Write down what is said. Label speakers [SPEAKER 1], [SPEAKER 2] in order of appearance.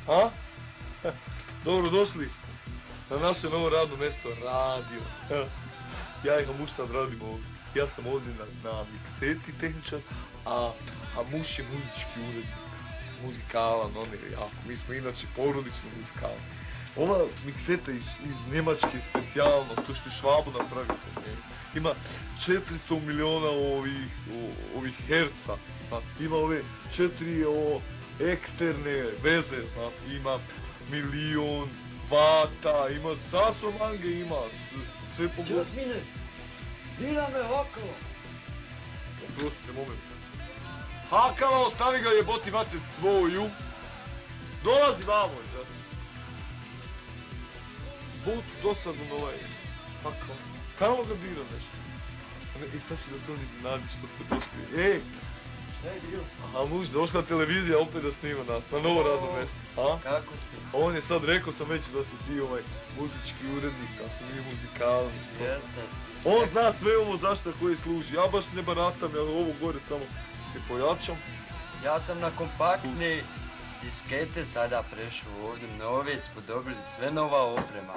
[SPEAKER 1] A? Dobrodošli na naše novo radno mjesto, radio. Ja i Hamuš sad radimo ovdje. Ja sam ovdje na mikseti tehničar, a Hamuš je muzički urednik. Muzikalan, on je jako. Mi smo inače porodični muzikalan. Ova mikseta iz Njemačke specijalno, to što je Švabu napravio. Ima 400 miliona ovih herca. Ima ove 4 eksterne veze, ima milion vata, ima sasomange, ima sve pogodno.
[SPEAKER 2] Jasmine, Dina me hakala.
[SPEAKER 1] Oprostite, moment. Hakala, ostavi ga jeboti mate svoju. Dolazi vamo, Jasmine. Bud dosadno na ovaj hakala. Stalno ga bira nešto. I sad će da se on iznenadi što ste došli. Ej!
[SPEAKER 2] Šta je bilo?
[SPEAKER 1] Aha, muž, došla televizija opet da snima nas, na novo radno mjesto. A?
[SPEAKER 2] Kako ste?
[SPEAKER 1] On je sad rekao sam već da si ti muzički urednik, da smo mi muzikalni.
[SPEAKER 2] Jeste.
[SPEAKER 1] On zna sve ovo zašto koje služi, ja baš ne baratam, ja ovo gore samo se pojačam.
[SPEAKER 2] Ja sam na kompaktne diskete sada prešao ovdje, nove smo dobili, sve nova oprema.